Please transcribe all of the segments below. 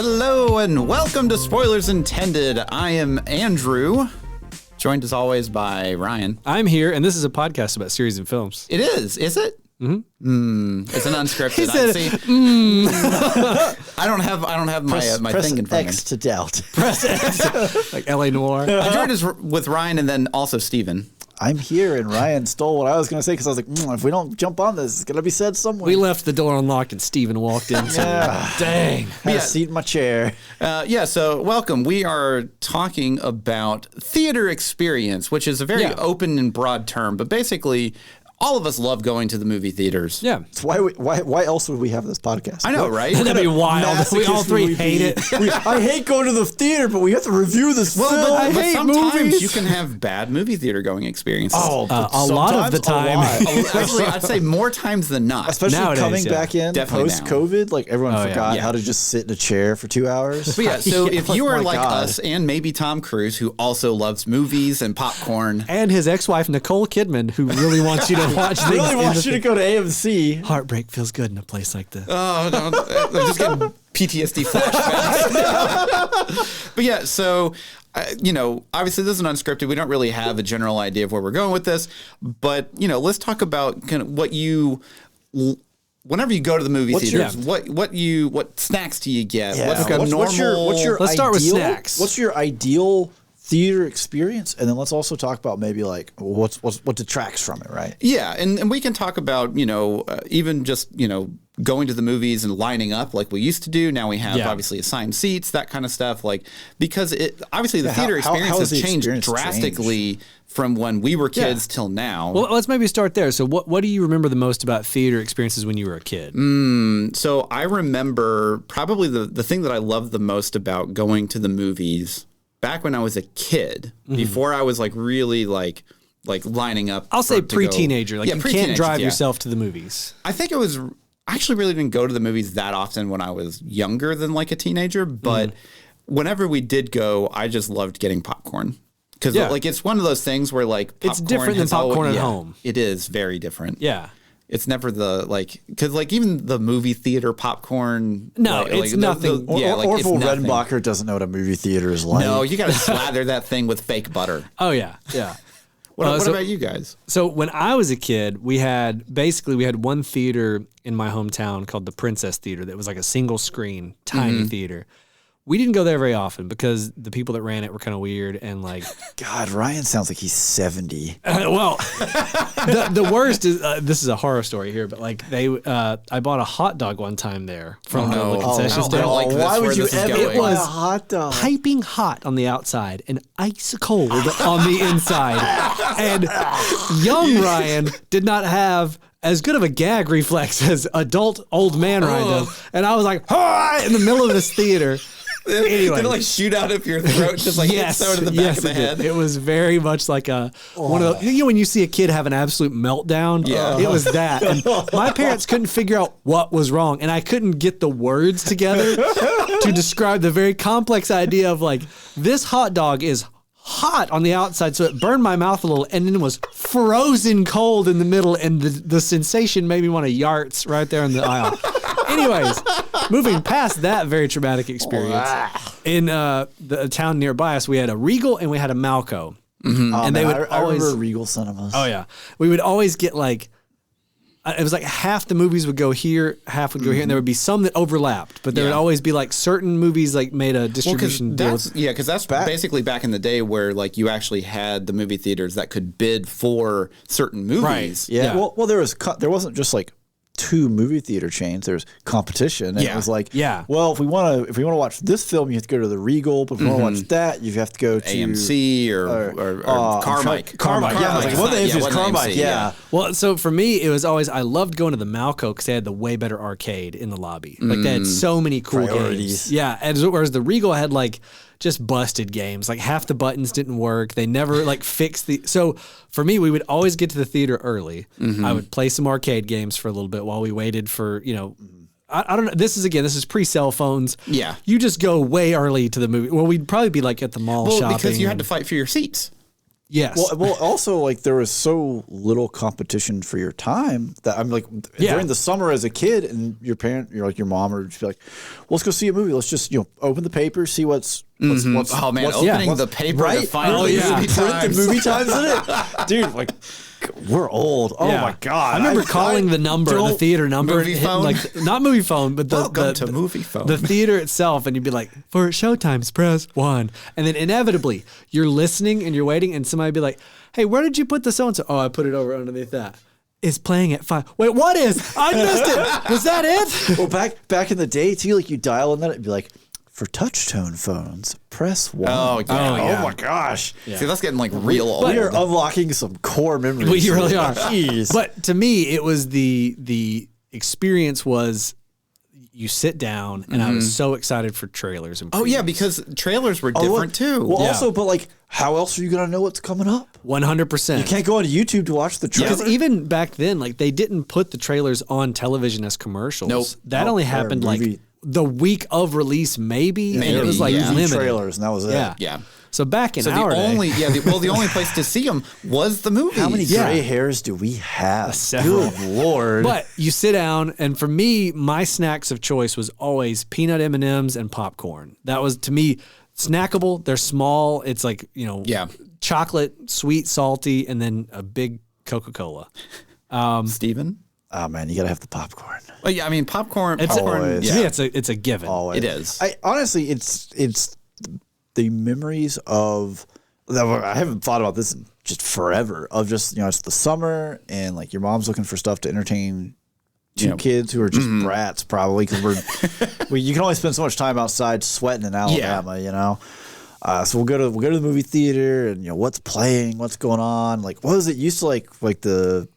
Hello and welcome to Spoilers Intended. I am Andrew, joined as always by Ryan. I'm here, and this is a podcast about series and films. It is it? Mm-hmm. It's an unscripted. I don't have my thing in front of me. X to doubt. Press X. Like L.A. Noire. I joined us with Ryan and then also Steven. I'm here, and Ryan stole what I was going to say because I was like, if we don't jump on this, it's going to be said somewhere. We left the door unlocked, and Steven walked in. Dang. Had a seat in my chair. So welcome. We are talking about theater experience, which is a very open and broad term, but basically all of us love going to the movie theaters. Yeah. So why else would we have this podcast? I know, right? That'd be wild. We all three hate it. I hate going to the theater, but we have to review this film. But I hate sometimes movies. you can have bad movie theater going experiences. Oh, a lot of the time. Actually, I'd say more times than not. Especially Nowadays, coming back in Definitely post-COVID, like everyone forgot Yeah. how to just sit in a chair for 2 hours. But yeah, so if you are my like God. us and maybe Tom Cruise, who also loves movies and popcorn. And his ex-wife, Nicole Kidman, who really wants you to watch things. Really want you to go to AMC. Heartbreak feels good in a place like this. Oh, no, I'm just getting PTSD flashbacks. But yeah, so, obviously this is an unscripted. We don't really have a general idea of where we're going with this. But, let's talk about kind of what you... Whenever you go to the movie theaters, what snacks do you get? Yeah. What's normal? What's your Let's start with snacks. What's your ideal theater experience? And then let's also talk about maybe like what detracts from it, right? Yeah, and we can talk about, even just, going to the movies and lining up like we used to do. Now we have obviously assigned seats, that kind of stuff. Like, because obviously the theater experience has changed drastically from when we were kids till now. Well, let's maybe start there. So what do you remember the most about theater experiences when you were a kid? So I remember probably the thing that I loved the most about going to the movies back when I was a kid, before I was like really like lining up. I'll say pre-teenager. You can't drive yourself to the movies. I think it was... I actually really didn't go to the movies that often when I was younger than like a teenager, but whenever we did go, I just loved getting popcorn. Because it's one of those things where like popcorn it's different than popcorn at home. It is very different. Yeah. It's never because even the movie theater popcorn. No, it's nothing. Orville Redenbacher doesn't know what a movie theater is like. No, you got to slather that thing with fake butter. Oh, yeah. Yeah. What about you guys? So when I was a kid, we had one theater in my hometown called the Princess Theater that was like a single screen, tiny theater. We didn't go there very often because the people that ran it were kind of weird and like... God, Ryan sounds like he's 70. The worst is, this is a horror story here, but like I bought a hot dog one time there from the concession stand. Why would you ever It was buy a hot dog? piping hot on the outside and ice cold on the inside. And young Ryan did not have as good of a gag reflex as adult old man Ryan does. And I was like, "Ah!" in the middle of this theater. Anyway. Did it like shoot out of your throat, just like hit someone in the back of the head? It was very much like one of the, when you see a kid have an absolute meltdown, it was that. And my parents couldn't figure out what was wrong, and I couldn't get the words together to describe the very complex idea of like, this hot dog is hot on the outside, so it burned my mouth a little, and then was frozen cold in the middle, and the sensation made me want to yarts right there in the aisle. Anyways, moving past that very traumatic experience, in the town nearby us, we had a Regal and we had a Malco. And they would always... I remember Regal Cinemas. Oh, yeah. We would always get like... It was like half the movies would go here, half would go here, and there would be some that overlapped. But there would always be like certain movies like made a distribution deal. Because that's basically back in the day where like you actually had the movie theaters that could bid for certain movies. Right. Yeah. Well, there wasn't just like two movie theater chains. There's competition. And it was like, well, if we want to watch this film, you have to go to the Regal. But if we want to watch that, you have to go to AMC or Carmike. Carmike. Yeah. I was like, what the AMC is Carmike? Yeah. Well, so for me, it was always, I loved going to the Malco because they had the way better arcade in the lobby. Like they had so many cool games. Yeah. And whereas the Regal had like just busted games. Like half the buttons didn't work. They never like fixed so for me, we would always get to the theater early. I would play some arcade games for a little bit while we waited for, I don't know. This is pre-cell phones. Yeah. You just go way early to the movie. Well, we'd probably be like at the mall shopping. Because you had to fight for your seats. Yes. Well, also like there was so little competition for your time that I'm like during the summer as a kid, and your mom would just be like, well, "Let's go see a movie. Let's just open the paper, see what's opening the paper to find the movie times in it, dude. Like we're old. Oh my god! I remember calling the theater number, movie phone? like not movie phone, but the movie phone, the theater itself, and you'd be like, for showtimes, press 1, and then inevitably you're listening and you're waiting, and somebody would be like, hey, where did you put the so and so? Oh, I put it over underneath that. Is playing at 5. Wait, what is? I missed it. Was that it? Well, back in the day too, like you dial in that, it'd be like, for touch-tone phones, press 1. Oh, yeah. Oh my gosh. Yeah. See, that's getting like real old. We are unlocking some core memories. We really are. Jeez. But to me, it was the experience was you sit down, and I was so excited for trailers. And oh yeah, because trailers were different too. Well, also, but like, how else are you gonna know what's coming up? 100%. You can't go on YouTube to watch the trailer. Because even back then, like they didn't put the trailers on television as commercials. Nope. That only happened like the week of release, maybe. And it was like limited trailers, and that was it. Yeah. So back in the our only day, the only place to see them was the movie. How many gray hairs do we have? Several. Good Lord! But you sit down, and for me, my snacks of choice was always peanut M&Ms and popcorn. That was to me snackable. They're small. It's like chocolate, sweet, salty, and then a big Coca-Cola. Steven? Oh man, you gotta have the popcorn. Well, yeah, I mean popcorn. To me, it's a given. Always. It is. Honestly, it's the memories of. I haven't thought about this in just forever. Of just it's the summer and like your mom's looking for stuff to entertain two kids who are just brats probably because you can only spend so much time outside sweating in Alabama, so we'll go to the movie theater and what's playing, what's going on. Like what was it used to like the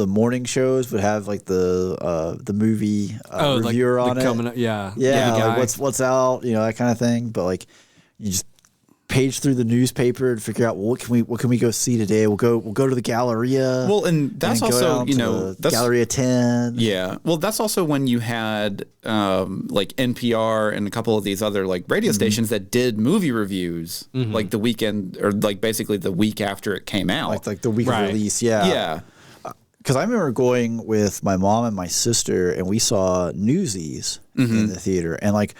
morning shows would have like the movie reviewer on it. Coming up, yeah, like what's out, that kind of thing. But like you just page through the newspaper and figure out what can we go see today. We'll go to the Galleria. Well, and that's also that's Galleria 10. Yeah. Well, that's also when you had like NPR and a couple of these other like radio stations that did movie reviews like the weekend or like basically the week after it came out. Like the week of release. Yeah. Yeah. Because I remember going with my mom and my sister and we saw Newsies in the theater and like.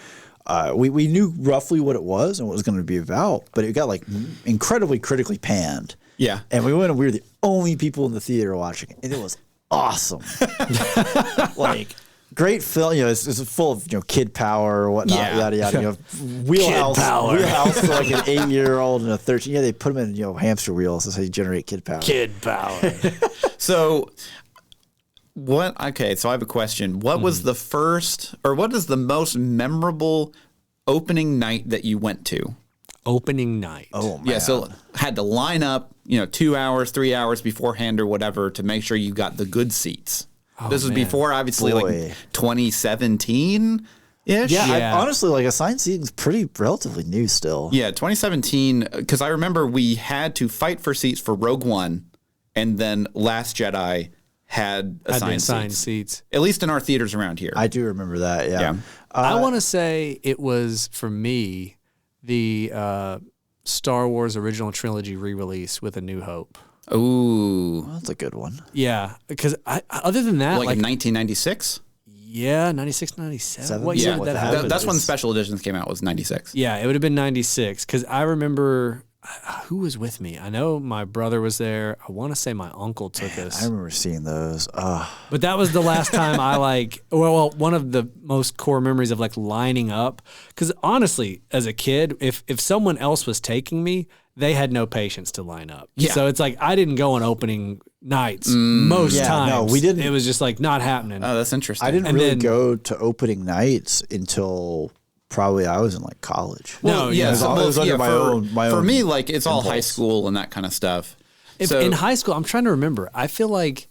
We knew roughly what it was and what it was going to be about, but it got like incredibly critically panned. Yeah. And we went and we were the only people in the theater watching it. And it was awesome. Like great film. It's full of, kid power or whatnot. Yeah. Yada, yada. Wheelhouse for like an 8-year-old and a 13. Yeah. They put them in, hamster wheels. That's how you generate kid power. Kid power. So so I have a question. What was the first, or what is the most memorable opening night that you went to? Opening night. Oh, man. Yeah, so had to line up, 2 hours, 3 hours beforehand or whatever to make sure you got the good seats. This was before, obviously, like 2017-ish. Yeah. Honestly, like assigned seating is pretty relatively new still. Yeah, 2017, because I remember we had to fight for seats for Rogue One, and then Last Jedi had assigned seats. At least in our theaters around here. I do remember that, yeah. I want to say it was, for me, the Star Wars original trilogy re-release with A New Hope. Ooh. Well, that's a good one. Yeah, because other than that... Like in 1996? Yeah, 96, 97. What year did that happen? That's when special editions came out, was 96. Yeah, it would have been 96, because I remember... Who was with me? I know my brother was there. I want to say my uncle took us. I remember seeing those. But that was the last time I one of the most core memories of like lining up. Because honestly, as a kid, if someone else was taking me, they had no patience to line up. Yeah. So it's like I didn't go on opening nights most times. No, we didn't. It was just like not happening. Oh, that's interesting. I didn't really go to opening nights until... Probably I was in like college. Well, it was under my own. For me, like it's all impulse. high school and that kind of stuff. In high school, I'm trying to remember. I feel like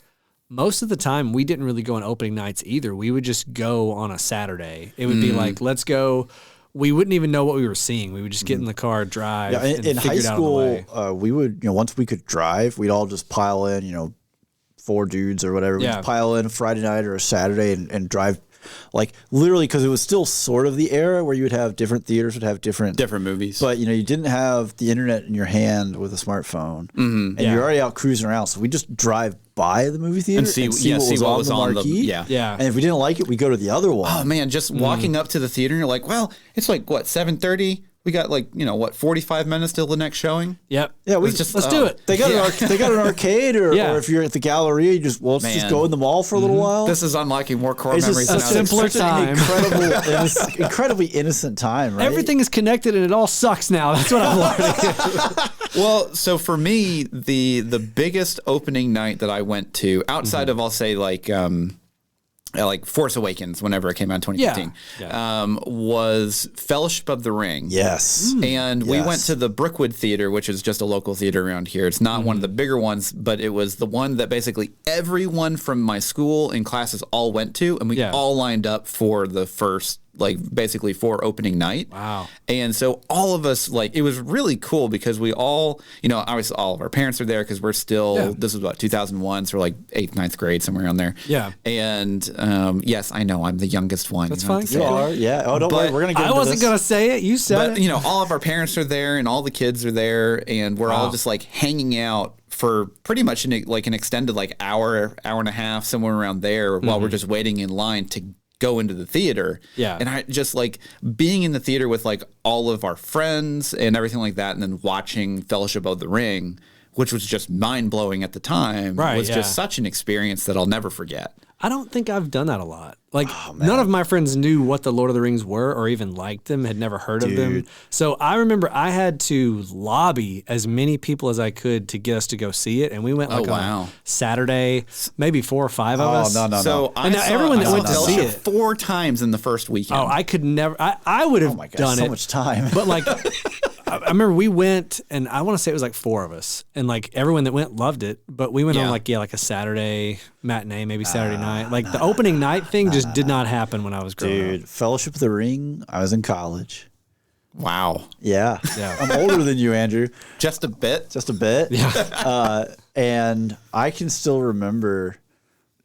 most of the time we didn't really go on opening nights either. We would just go on a Saturday. It would be like, let's go. We wouldn't even know what we were seeing. We would just get in the car, drive. Yeah, in high school, we would, once we could drive, we'd all just pile in, 4 dudes or whatever. We'd pile in a Friday night or a Saturday and drive like literally, because it was still sort of the era where you would have different theaters would have different movies. But, you didn't have the internet in your hand with a smartphone. And you're already out cruising around. So we just drive by the movie theater and see what was on the marquee. Yeah. And if we didn't like it, we go to the other one. Oh, man, just walking up to the theater and you're like, well, it's like, what, 7:30? We got 45 minutes till the next showing? Yep. Yeah, let's do it. They got an arcade, or if you're at the Galleria, you just let's just go in the mall for a little while. This is unlocking more core memories. Just a simpler time. Incredibly innocent time, right? Everything is connected and it all sucks now. That's what I'm learning. Well, so for me, the biggest opening night that I went to, outside of, I'll say, like Force Awakens, whenever it came out in 2015, was Fellowship of the Ring. Yes. And we went to the Brookwood Theater, which is just a local theater around here. It's not one of the bigger ones, but it was the one that basically everyone from my school and classes all went to, and we all lined up for the first, basically for opening night. Wow. And so all of us, it was really cool because we all, obviously all of our parents are there because we're still, this was about 2001, so we're 8th, 9th grade, somewhere around there. Yeah. And yes, I know I'm the youngest one. That's fine. You are, yeah. Oh, don't worry, we're going to get into this. I wasn't going to say it. You said it. But, all of our parents are there and all the kids are there and we're all just hanging out for pretty much an extended hour and a half, somewhere around there while we're just waiting in line to go into the theater. Yeah. And I just being in the theater with all of our friends and everything like that, and then watching Fellowship of the Ring, which was just mind blowing at the time, was just such an experience that I'll never forget. I don't think I've done that a lot. None of my friends knew what the Lord of the Rings were or even liked them, had never heard of them. So I remember I had to lobby as many people as I could to get us to go see it. And we went on Saturday, maybe 4 or 5 of us. No. So and everyone that went to see it 4 times in the first weekend. Oh, I could never, I would have done it. So much time. But I remember we went, and I want to say it was 4 of us, and everyone that went loved it. But we went on a Saturday matinee, maybe Saturday night. The opening night thing just did not happen when I was growing up. Fellowship of the Ring, I was in college. Wow. Yeah. I'm older than you, Andrew. Just a bit. Yeah. And I can still remember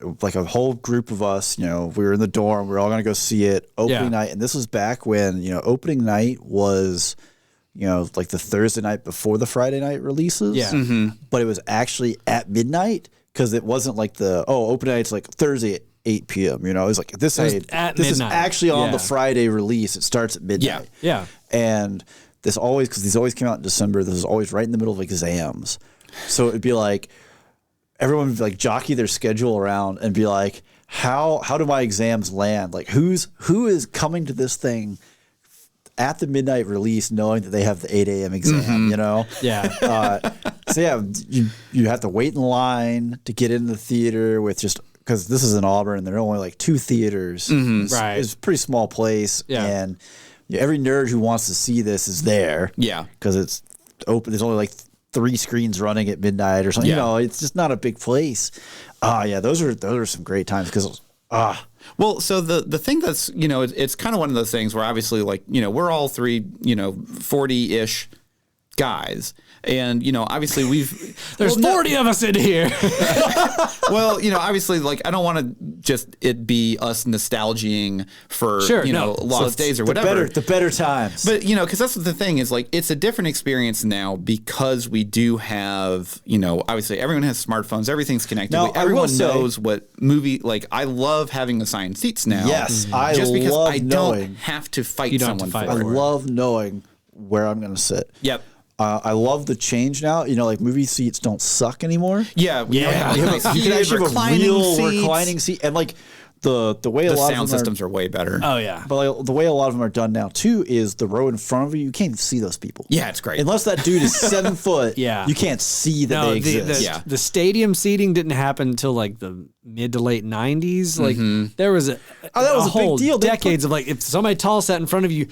a whole group of us, we were in the dorm, we were all going to go see it opening night. And this was back when, opening night was, the Thursday night before the Friday night releases. Yeah. Mm-hmm. But it was actually at midnight because it wasn't opening night's Thursday at 8 p.m. It was this is actually on the Friday release. It starts at midnight. Yeah. And because these always came out in December, this was always right in the middle of exams. So it'd be everyone would jockey their schedule around and be how do my exams land? Who is coming to this thing at the midnight release knowing that they have the 8 a.m. exam, Yeah. So you have to wait in line to get into the theater with because this is in Auburn and there are only 2 theaters. Right. It's a pretty small place. Yeah. And every nerd who wants to see this is there. Yeah. Because it's open. There's only 3 screens running at midnight or something. Yeah. It's just not a big place. Those are some great times because Well, so the thing that's, it's kind of one of those things where obviously we're all 3, 40-ish guys. And, obviously there's 40 of us in here. Well, obviously I don't want to just it be us nostalging for, lost days or whatever. The better times. But, because that's the thing is it's a different experience now because we do have, obviously everyone has smartphones, everything's connected. Now, everyone knows what movie, I love having assigned seats now. Yes, just because love I don't have to fight someone for it. I love knowing where I'm going to sit. Yep. I love the change now. Movie seats don't suck anymore. Yeah. You can actually have a real reclining seat. And the way a lot of them sound systems are way better. Oh, yeah. But the way a lot of them are done now, too, is the row in front of you can't even see those people. Yeah, it's great. Unless that dude is 7 foot, Yeah. you can't see that they exist. The stadium seating didn't happen until the mid to late 90s. There was a whole big deal. Decades of if somebody tall sat in front of you,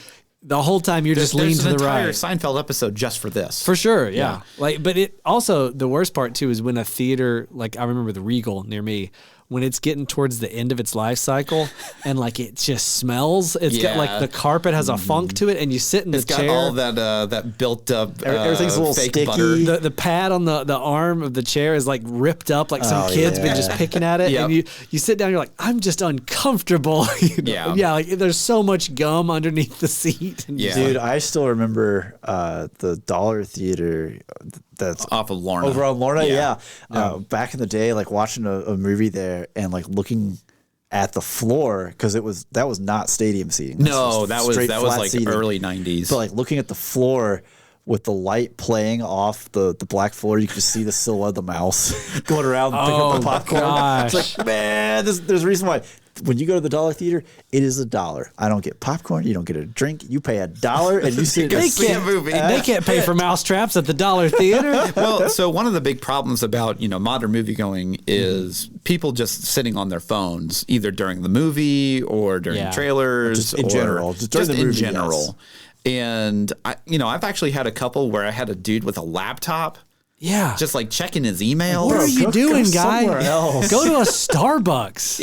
the whole time you're just leaning to the right. There's an entire Seinfeld episode just for this. For sure, yeah. But it also, the worst part too is when a theater, I remember the Regal near me, when it's getting towards the end of its life cycle and like it just smells. It's got like the carpet has a funk to it, and you sit in the chair. It's got all that built up. Everything's a little fake sticky. butter. The pad on the arm of the chair is like ripped up, like some kid's been just picking at it. Yep. And you sit down, you're like, I'm just uncomfortable. Yeah, like there's so much gum underneath the seat. Dude, I still remember the Dollar Theater that's off of Lorna. Over on Lorna, back in the day, like watching a movie there and like looking at the floor, because that was not stadium seating. No, that was like seating. early 90s. But like looking at the floor with the light playing off the black floor, you could just see the silhouette of the mouse going around picking up the popcorn. Gosh. It's like, man, there's a reason why. When you go to the Dollar Theater, it is $1. I don't get popcorn. You don't get a drink. You pay $1 and you sit and see a movie. They can't pay for mousetraps at the Dollar Theater. Well, so one of the big problems about modern movie going is people just sitting on their phones either during the movie or during trailers, just in general, just during the movie, in general. Yes. And I've actually had a couple where I had a dude with a laptop. Yeah, just like checking his email. What are you doing, guy? Go to a Starbucks.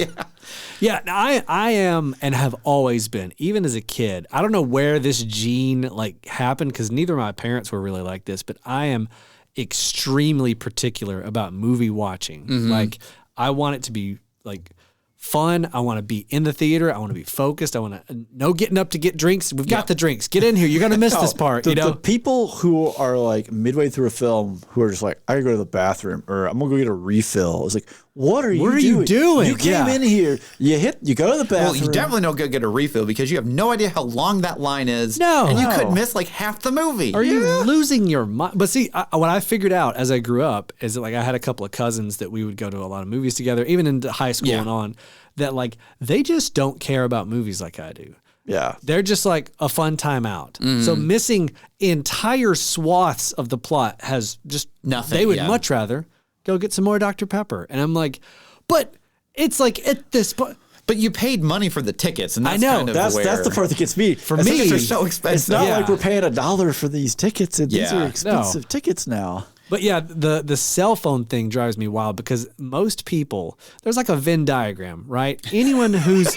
Yeah, I am and have always been, even as a kid. I don't know where this gene like happened, because neither of my parents were really like this, but I am extremely particular about movie watching. Like, I want it to be like fun. I want to be in the theater. I want to be focused. I want to no getting up to get drinks. We've got the drinks. Get in here. You're going to miss this part. The people who are like midway through a film who are just like, I gotta go to the bathroom, or I'm gonna go get a refill. It's like, what are you doing? You came in here. You go to the bathroom. Well, you definitely don't go get a refill because you have no idea how long that line is. No, and you could miss like half the movie. Are you losing your mind? But see, what I figured out as I grew up is that like I had a couple of cousins that we would go to a lot of movies together, even into high school and on. That like they just don't care about movies like I do. Yeah. They're just like a fun time out. So missing entire swaths of the plot has just nothing. They would much rather go get some more Dr. Pepper. And I'm like, but it's like at this point. But you paid money for the tickets, and that's I know. kind of that's the part that gets me. For me, tickets are so expensive. It's not like we're paying $1 for these tickets, and these are expensive tickets now. But yeah, the cell phone thing drives me wild, because most people, there's like a Venn diagram, right? Anyone who's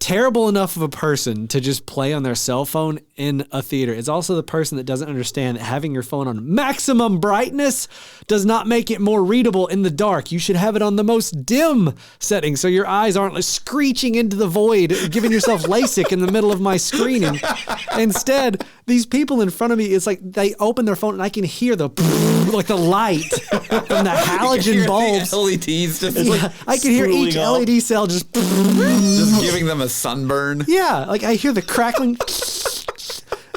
terrible enough of a person to just play on their cell phone in a theater is also the person that doesn't understand that having your phone on maximum brightness does not make it more readable in the dark. You should have it on the most dim setting so your eyes aren't like screeching into the void, giving yourself LASIK in the middle of my screening. Instead, these people in front of me, it's like they open their phone and I can hear the like the light from the halogen bulbs. The LEDs just I can hear each LED cell just giving them a sunburn. Yeah, like I hear the crackling.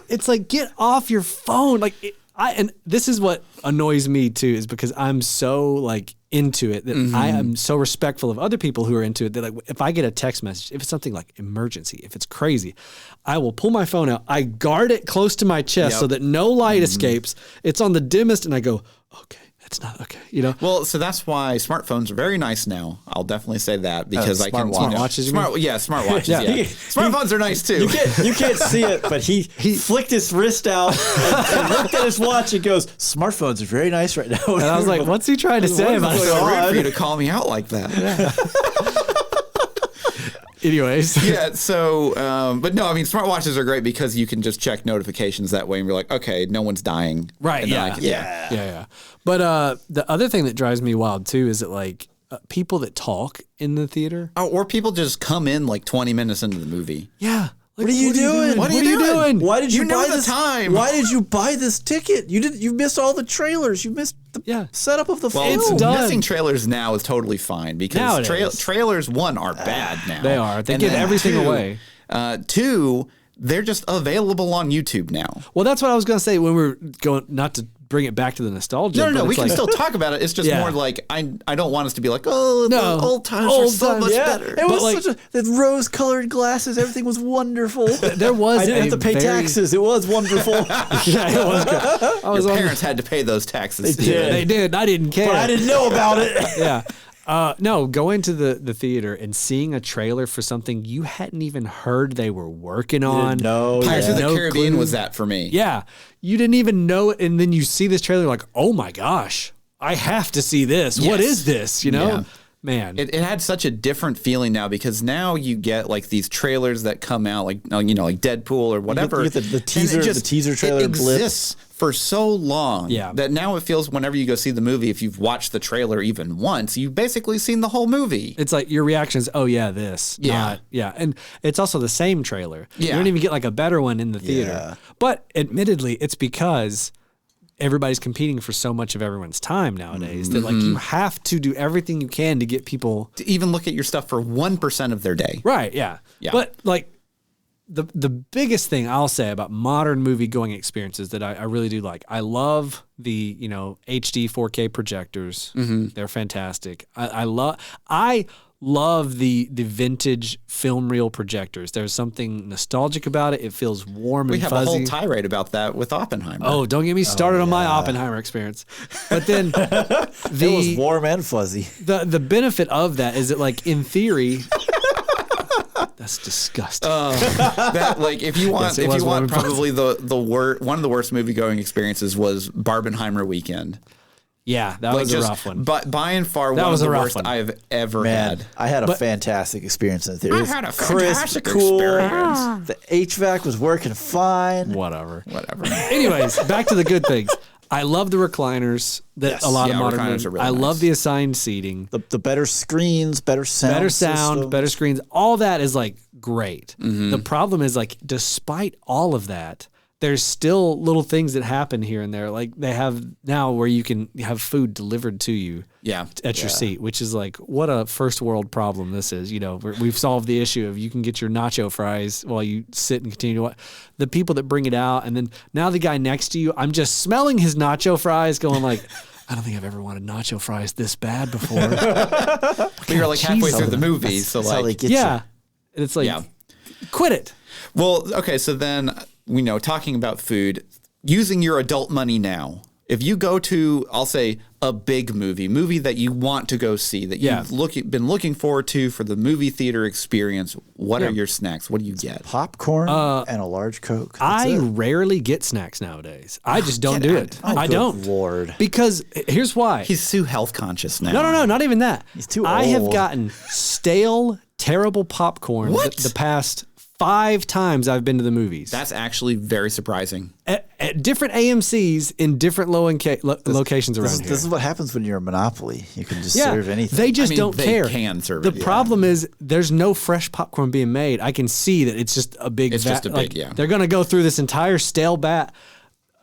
It's like, get off your phone. Like and this is what annoys me too, is because I'm so like into it that I am so respectful of other people who are into it that like if I get a text message, if it's something like emergency, if it's crazy, I will pull my phone out. I guard it close to my chest so that no light escapes. It's on the dimmest, and I go, okay. It's not okay, Well, so that's why smartphones are very nice now. I'll definitely say that because I can smartwatches. Smartwatches. Yeah. Smartphones are nice too. You can't see it, but he flicked his wrist out and looked at his watch and goes, "Smartphones are very nice right now." And I was like, "What's he trying to say?" It's so rude for you to call me out like that. Anyways. Yeah, so, but no, I mean, smartwatches are great because you can just check notifications that way and you're like, okay, no one's dying. Right, yeah. But the other thing that drives me wild too is that like people that talk in the theater. Oh, or people just come in like 20 minutes into the movie. Yeah. Like, what are you doing? What are you doing? Why did you buy this time? Why did you buy this ticket? You missed all the trailers. You missed the setup of the film. It's done. Missing trailers now is totally fine because trailers, one, are bad now. They are. They give everything away. Two, they're just available on YouTube now. Well, that's what I was going to say when we were going, not to bring it back to the nostalgia. No, we can still talk about it. It's just more like, I don't want us to be like, oh, the old times are so much better. It was such the rose-colored glasses. Everything was wonderful. There was I didn't have to pay taxes. It was wonderful. Yeah, it was good. Your parents had to pay those taxes. They did. I didn't care. But I didn't know about it. Yeah. No, going to the theater and seeing a trailer for something you hadn't even heard they were working on. No, Pirates of the Caribbean was that for me. Yeah. You didn't even know it, and then you see this trailer like, oh my gosh, I have to see this. Yes. What is this? Man, it had such a different feeling now, because now you get like these trailers that come out, like like Deadpool or whatever. You get the teaser trailer. It exists for so long that now it feels, whenever you go see the movie, if you've watched the trailer even once, you've basically seen the whole movie. It's like your reaction is, oh yeah, this. Yeah. And it's also the same trailer. Yeah. You don't even get like a better one in the theater. Yeah. But admittedly, it's because everybody's competing for so much of everyone's time nowadays that like you have to do everything you can to get people to even look at your stuff for 1% of their day. Right, yeah. But like the biggest thing I'll say about modern movie going experiences that I really do like, I love the, HD 4K projectors. They're fantastic. I love the vintage film reel projectors. There's something nostalgic about it. It feels warm and fuzzy. We have a whole tirade about that with Oppenheimer. Oh, don't get me started on my Oppenheimer experience. But then it was warm and fuzzy. The benefit of that is that, like, in theory, that's disgusting. That, like, if you want probably one of the worst movie going experiences was Barbenheimer weekend. Yeah, that was a rough one. But by and far, one of the worst I've ever had. I had a fantastic experience in the theater. I had a fantastic experience. The HVAC was working fine. Whatever. Anyways, back to the good things. I love the recliners that a lot of modern recliners are really I nice. love the assigned seating. The better screens, better sound, system. better screens. All that is like great. The problem is, like, despite all of that, there's still little things that happen here and there. Like they have now where you can have food delivered to you at your seat, which is like, what a first world problem this is. We've solved the issue of you can get your nacho fries while you sit and continue to watch. The people that bring it out, and then now the guy next to you, I'm just smelling his nacho fries going like, I don't think I've ever wanted nacho fries this bad before. But you're like halfway through the movie. So that's like, how they get you. And it's like, quit it. Well, okay, so then, talking about food, using your adult money now, if you go to, I'll say, a big movie that you want to go see, that you've been looking forward to for the movie theater experience, what are your snacks? What do you get? Popcorn and a large Coke. I rarely get snacks nowadays. I just don't do it. I don't. Lord. Because here's why. He's too health conscious now. No, not even that. He's too I have old. gotten stale, terrible popcorn the past 5 times I've been to the movies. That's actually very surprising. At different AMCs in different locations around here. This is what happens when you're a monopoly. You can just serve anything. They just don't they care. Can serve the it. problem is there's no fresh popcorn being made. I can see that it's just a big vat. Just a big, They're going to go through this entire stale bat.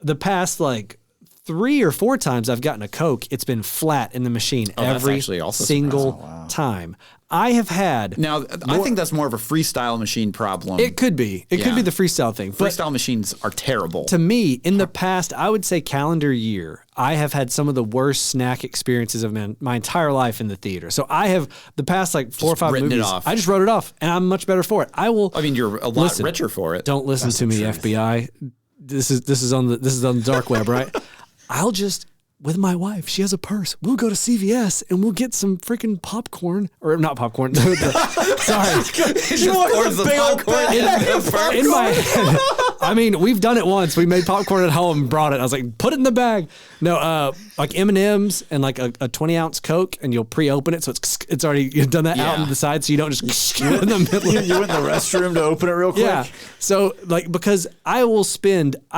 The past 3 or 4 times I've gotten a Coke, it's been flat in the machine every single time. I have had... Now, I think that's more of a freestyle machine problem. It could be. It could be the freestyle thing. Freestyle machines are terrible. To me, in the past, I would say calendar year, I have had some of the worst snack experiences of my entire life in the theater. So I have, the past 4 or 5 movies, I just wrote it off, and I'm much better for it. You're a lot richer for it. Don't listen to me, FBI. This is on the dark web, right? I'll just, with my wife, she has a purse. We'll go to CVS and we'll get some freaking popcorn, or not popcorn. Sorry, in my head. I mean, we've done it once. We made popcorn at home and brought it. I was like, put it in the bag. No, like M&Ms and like a 20-ounce Coke, and you'll pre-open it, so it's already you've done that out on the side, so you don't just in the middle. You went in the restroom to open it real quick. Yeah. So because I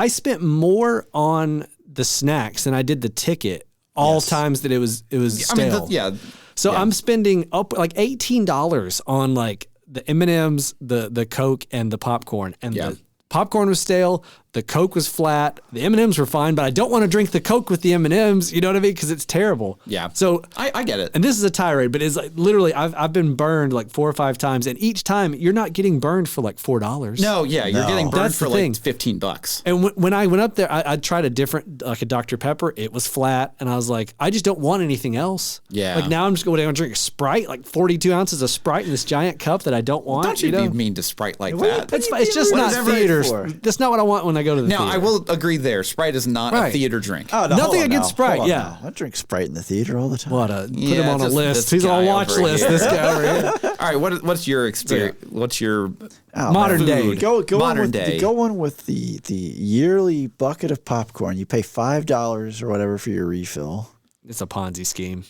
spent more on the snacks than I did the ticket all times that it was stale. So I'm spending up like $18 on like the M&Ms, the Coke, and the popcorn, and the popcorn was stale. The Coke was flat. The M&Ms were fine, but I don't want to drink the Coke with the M&Ms. You know what I mean? Because it's terrible. Yeah. So I get it. And this is a tirade, but it's like literally I've been burned like 4 or 5 times, and each time you're not getting burned for like $4. No, you're getting burned That's for the like thing. $15. And when I went up there, I tried a different, like a Dr. Pepper. It was flat, and I was like, I just don't want anything else. Yeah. Like now I'm just going to drink a Sprite, like 42 ounces of Sprite in this giant cup that I don't want. Don't you be mean to Sprite like that? It's just not theaters. That's not what I want when I go to the theater. Now, I will agree there. Sprite is not a theater drink. Oh, no, nothing against Sprite, I drink Sprite in the theater all the time. Put him on a list. He's on a watch list, this guy over here. All right, what's your experience? What's your modern day? Go on with the yearly bucket of popcorn. You pay $5 or whatever for your refill. It's a Ponzi scheme.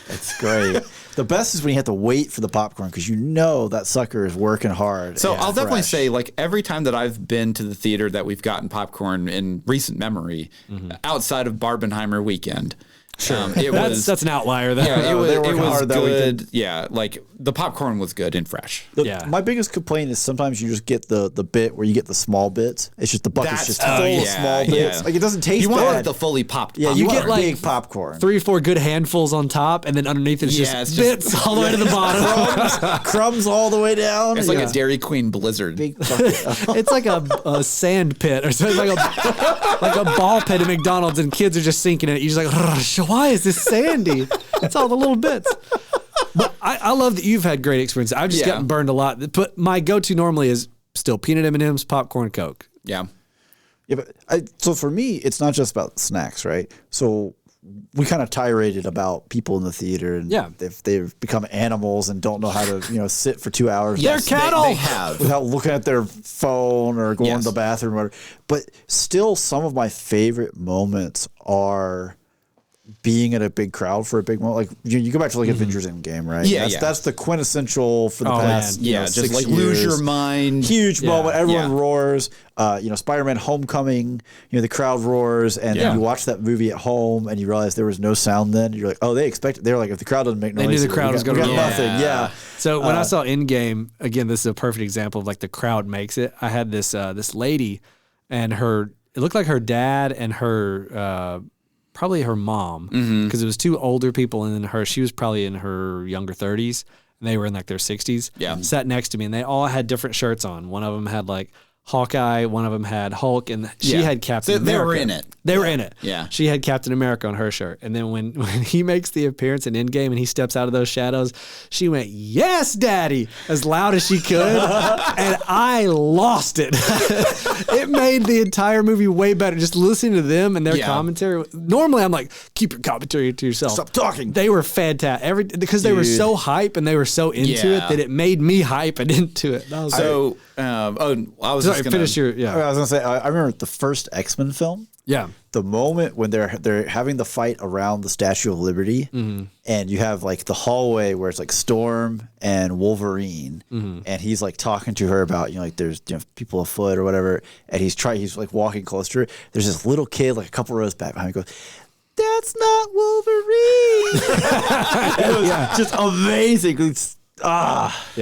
It's great. The best is when you have to wait for the popcorn because you know that sucker is working hard. So I'll definitely say, like, every time that I've been to the theater that we've gotten popcorn in recent memory, outside of Barbenheimer weekend. Sure, that's an outlier. Though. Yeah, it was good. Yeah, like the popcorn was good and fresh. My biggest complaint is sometimes you just get the bit where you get the small bits. It's just the bucket's just full of small bits. Like it doesn't taste. You bad. want like the fully popped. Yeah, popcorn. you get like big popcorn. 3 or 4 good handfuls on top, and then underneath it's just bits all the way to the bottom. Crumbs all the way down. It's like a Dairy Queen Blizzard. Big bucket. It's like a sand pit or something, like a ball pit at McDonald's, and kids are just sinking in it. You're just like, why is this sandy? It's all the little bits. But I love that you've had great experiences. I've just gotten burned a lot. But my go-to normally is still peanut M&Ms, popcorn, Coke. Yeah. Yeah, but so for me, it's not just about snacks, right? So we kind of tirade about people in the theater, and if they've become animals and don't know how to, sit for 2 hours. Yes, they're cattle. They have without looking at their phone or going to the bathroom or whatever. But still, some of my favorite moments are being at a big crowd for a big moment. Like you go back to like Avengers Endgame, right? Yeah, that's the quintessential for the past just 6 like years. lose your mind. Huge moment. Everyone roars. Spider-Man Homecoming, the crowd roars, and then you watch that movie at home and you realize there was no sound then. You're like, oh, they're like, if the crowd doesn't make noise, they knew the crowd was going to nothing. Yeah. So when I saw Endgame, again, this is a perfect example of like the crowd makes it. I had this lady, and it looked like her dad and her probably her mom, because it was 2 older people, and then she was probably in her younger 30s, and they were in like their 60s. Yeah. Sat next to me, and they all had different shirts on. One of them had like Hawkeye, one of them had Hulk, and she had Captain America. They were in it. They were in it. Yeah. She had Captain America on her shirt. And then when he makes the appearance in Endgame and he steps out of those shadows, she went, "Yes, Daddy," as loud as she could. And I lost it. It made the entire movie way better. Just listening to them and their commentary. Normally I'm like, keep your commentary to yourself. Stop talking. They were fantastic. Because they were so hype and they were so into it that it made me hype and into it. I was I was gonna say, I remember the first X-Men film. Yeah. The moment when they're having the fight around the Statue of Liberty, and you have like the hallway where it's like Storm and Wolverine, and he's like talking to her about like there's people afoot or whatever, and he's like walking close to her. There's this little kid like a couple rows back behind me goes, "That's not Wolverine." It was just amazing.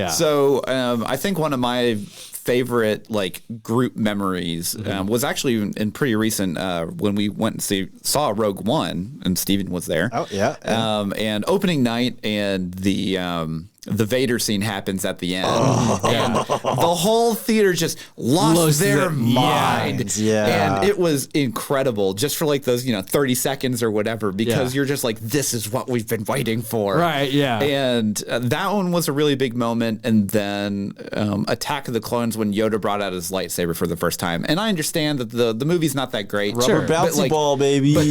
So I think one of my favorite like group memories was actually in pretty recent when we went and saw Rogue One, and Steven was there. Oh yeah. And opening night, and the Vader scene happens at the end, and the whole theater just lost their mind. Yeah. And it was incredible just for like those 30 seconds or whatever, because you're just like, this is what we've been waiting for. Right. Yeah. And that one was a really big moment. And then Attack of the Clones, when Yoda brought out his lightsaber for the first time. And I understand that the movie's not that great. Rubber bouncy ball, baby. But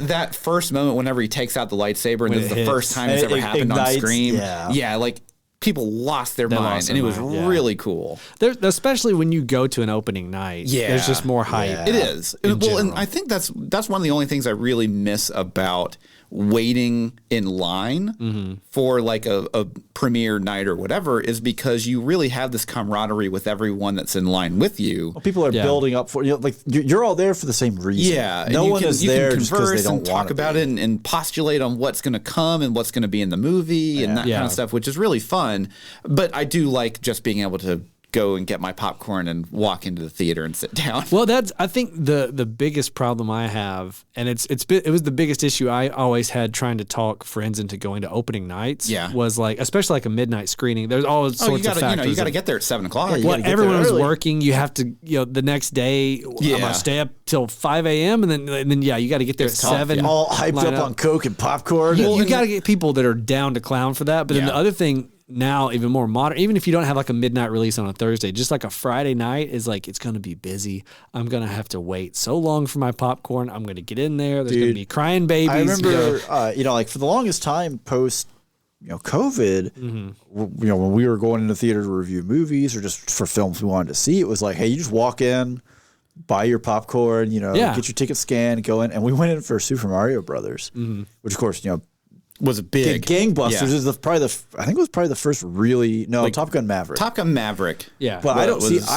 that first moment, whenever he takes out the lightsaber, and it's the first time it's ever happened on screen. Yeah, like people lost their mind, and it was really cool. Especially when you go to an opening night. There's just more hype. Yeah. It is. And I think that's one of the only things I really miss about waiting in line for like a premiere night or whatever, is because you really have this camaraderie with everyone that's in line with you. Well, people are building up for like you're all there for the same reason. Yeah, no one is there just because they don't and talk about it and postulate on what's going to come and what's going to be in the movie and that kind of stuff, which is really fun. But I do like just being able to go and get my popcorn and walk into the theater and sit down. Well, I think the biggest problem I have, and it was the biggest issue I always had trying to talk friends into going to opening nights. Was like, especially like a midnight screening. There's all sorts of factors. You got to get there at 7 o'clock. Everyone was working. You have to, the next day, I'm gonna stay up till 5 a.m. and then you got to get there at 7. All hyped up on Coke and popcorn. You got to get people that are down to clown for that. But then the other thing, now even more modern, even if you don't have like a midnight release on a Thursday, just like a Friday night is like, it's going to be busy. I'm going to have to wait so long for my popcorn. I'm going to get in there. There's going to be crying babies. I remember, like for the longest time post, COVID, when we were going into theater to review movies or just for films we wanted to see, it was like, hey, you just walk in, buy your popcorn, get your ticket scanned, go in. And we went in for Super Mario Brothers, which of course, was big. Gangbusters is I think it was probably the first really Top Gun Maverick. Top Gun Maverick. Yeah. But I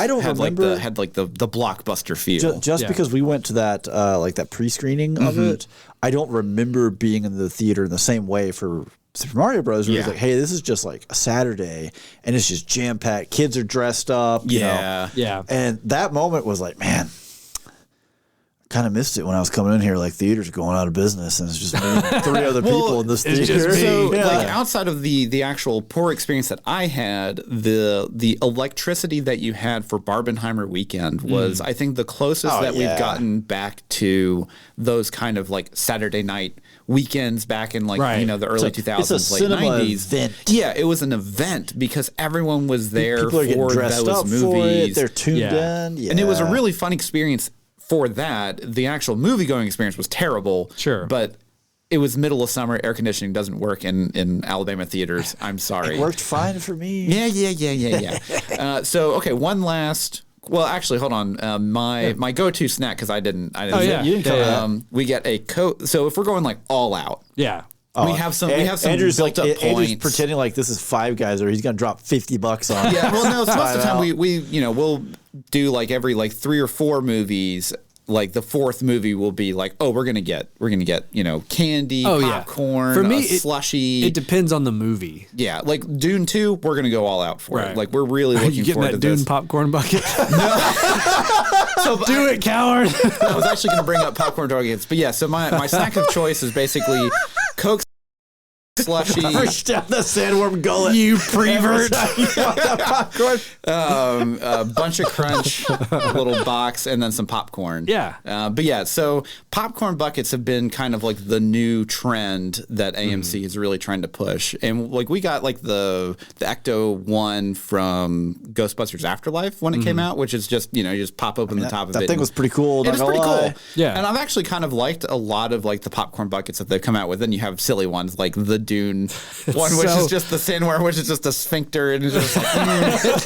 don't remember had the blockbuster feel. Just because we went to that that pre-screening of it, I don't remember being in the theater in the same way for Super Mario Bros. Where it's like, hey, this is just like a Saturday and it's just jam packed. Kids are dressed up. Yeah. And that moment was like, man, kind of missed it when I was coming in here. Like theaters are going out of business, and it's just me and 3 other people in this theater. So, outside of the actual poor experience that I had, the electricity that you had for Barbenheimer weekend was, I think, the closest that we've gotten back to those kind of like Saturday night weekends back in the early 2000s, late 90s. Event. Yeah, it was an event because everyone was there People are getting for dressed those up movies. For it. They're tuned in. Yeah. And it was a really fun experience for that. The actual movie going experience was terrible. Sure. But it was middle of summer. Air conditioning doesn't work in Alabama theaters. I'm sorry. It worked fine for me. Yeah. So, okay, one last... Well, actually, hold on. My go-to snack, because I didn't. Oh, yeah. You didn't cover we get a Coke. So if we're going like all out, we have some. Andrew's built up points. Andrew's pretending like this is Five Guys, or he's gonna drop $50 on. Yeah. Well, no. So most of the time we'll do like every 3 or 4 movies. Like the 4th movie will be like, oh, we're gonna get candy, popcorn, for me, slushy. It depends on the movie. Yeah, like Dune 2, we're gonna go all out for it. Like we're really looking forward to Dune this. popcorn bucket. So do it, coward. I was actually gonna bring up popcorn buckets, but yeah. So my snack of choice is basically Coke, slushy. Push down the sandworm gullet. You prevert. Popcorn. A bunch of Crunch, little box, and then some popcorn. Yeah. But yeah, so popcorn buckets have been kind of like the new trend that AMC is really trying to push. And like we got like the Ecto one from Ghostbusters Afterlife when it came out, which is just, you just pop open the top of it. That thing was pretty cool. It was pretty cool. Yeah. And I've actually kind of liked a lot of like the popcorn buckets that they've come out with. Then you have silly ones like the Dune one, which is just the sandworm, which is just a sphincter, and it's just like, it's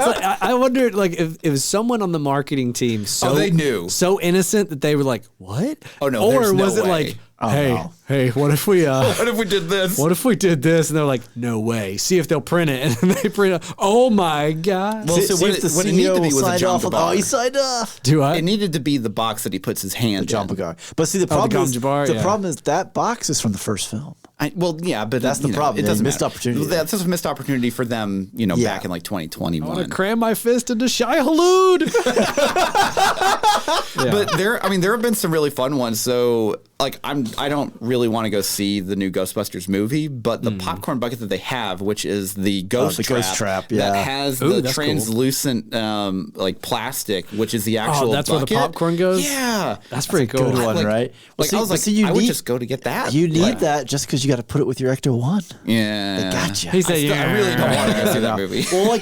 like I wonder, like, if someone on the marketing team they knew so innocent that they were like, what? Oh no, or was it like, hey, what if we what if we did this? What if we did this? And they're like, no way. See if they'll print it, and then they print it. Oh my god! Well, so what it needed to be was a jump bar. Oh, he signed off. Do I? It needed to be the box that he puts his hand in. But see, the problem is that box is from the first film. But that's the problem. It doesn't missed opportunity. That's just a missed opportunity for them, back in like 2021. I want to cram my fist into Shai Hulud. But there have been some really fun ones. So like I don't really want to go see the new Ghostbusters movie, but the popcorn bucket that they have, which is the ghost trap that has the translucent like plastic, which is the actual that's bucket. where the popcorn goes? Yeah. That's pretty cool. Good one, right? Like, I was like, I would just go to get that. You need that just because you got to put it with your Ecto 1. Yeah. They gotcha. He said, I really don't want to go see that movie. Well,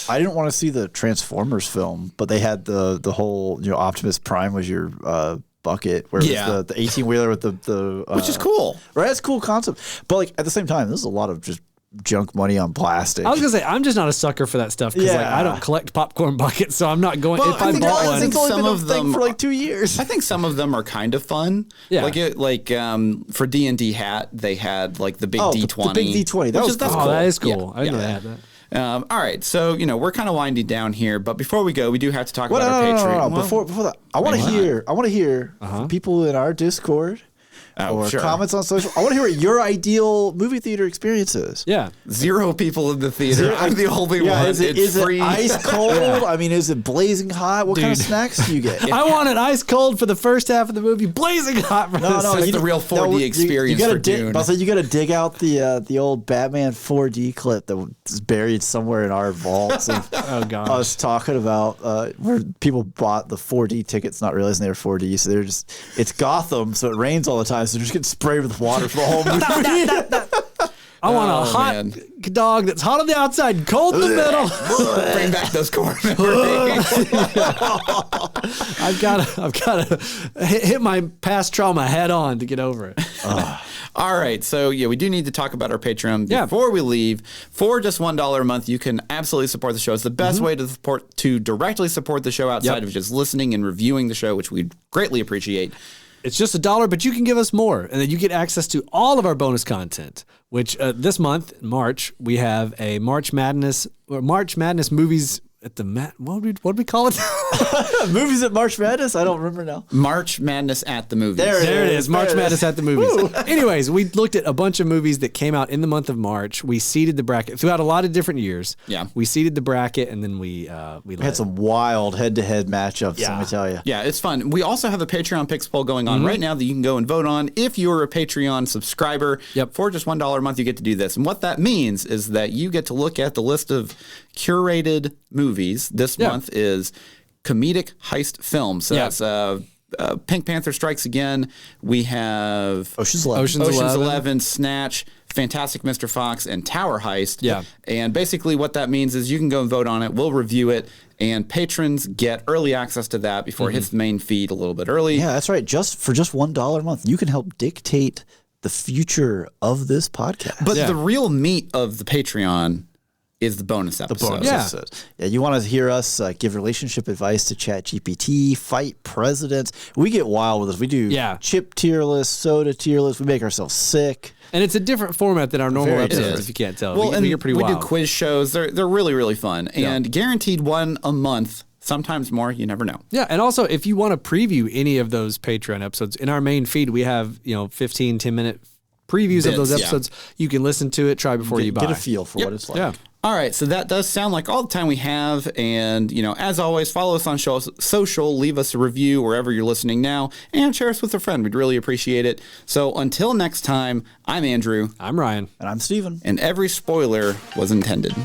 I didn't want to see the Transformers film, but they had the whole, Optimus Prime was your bucket, where it was the 18-wheeler with the which is cool. Right? It's a cool concept. But like at the same time, this is a lot of just junk money on plastic. I was gonna say, I'm just not a sucker for that stuff because I don't collect popcorn buckets, so I'm not going. Well, if I bought one, it's only been a thing for like 2 years. I think some of them are kind of fun. Yeah, for D&D Hat, they had like the big D20. The big D20. That's cool. That is cool. Yeah. I didn't know they had that. All right, so we're kind of winding down here, but before we go, we do have to talk about our Patreon. No. Before that, I want to hear from people in our Discord or comments on social. I want to hear what your ideal movie theater experience is. Yeah, 0 people in the theater. I'm the only one. Is it ice cold? I mean, is it blazing hot? What kind of snacks do you get? I want it ice cold for the first half of the movie, blazing hot for the second. It's the real 4D experience for Dune. Also, you got to dig out the old Batman 4D clip that was buried somewhere in our vaults. Oh god! I was talking about where people bought the 4D tickets, not realizing they were 4D. So they're just, it's Gotham, so it rains all the time. So they're just getting sprayed with water for the whole movie. I want a hot dog that's hot on the outside and cold in the middle. Bring back those core memories. I've got to hit my past trauma head on to get over it. All right. So, yeah, we do need to talk about our Patreon before we leave. For just $1 a month, you can absolutely support the show. It's the best way to directly support the show outside of just listening and reviewing the show, which we greatly appreciate. It's just $1, but you can give us more, and then you get access to all of our bonus content. Which this month, March, we have a March Madness movies at the what would we call it? Movies at March Madness? I don't remember now. March Madness at the movies. There it is. March Madness at the movies. Anyways, we looked at a bunch of movies that came out in the month of March. We seeded the bracket throughout a lot of different years. Yeah. We seeded the bracket, and then we had some wild head-to-head matchups, let me tell you. Yeah, it's fun. We also have a Patreon picks poll going on right now that you can go and vote on. If you're a Patreon subscriber, for just $1 a month, you get to do this. And what that means is that you get to look at the list of curated movies. This month is comedic heist films. So that's Pink Panther Strikes Again. We have Ocean's 11, Snatch, Fantastic Mr. Fox, and Tower Heist. Yeah. And basically what that means is you can go and vote on it. We'll review it. And patrons get early access to that before it hits the main feed a little bit early. Yeah, that's right. For just $1 a month, you can help dictate the future of this podcast. But the real meat of the Patreon is the bonus episode. Episode. Yeah, you want to hear us give relationship advice to ChatGPT, fight presidents. We get wild with this. We do chip tier lists, soda tier lists. We make ourselves sick. And it's a different format than our normal episodes, if you can't tell. Well, we get pretty wild. We do quiz shows. They're really, really fun. And guaranteed one a month. Sometimes more, you never know. Yeah, and also if you want to preview any of those Patreon episodes, in our main feed we have 15, 10-minute previews of those episodes. You can listen to it, try before you buy. Get a feel for what it's like. Yeah. All right, so that does sound like all the time we have. And, as always, follow us on social, leave us a review wherever you're listening now, and share us with a friend. We'd really appreciate it. So until next time, I'm Andrew. I'm Ryan. And I'm Steven. And every spoiler was intended.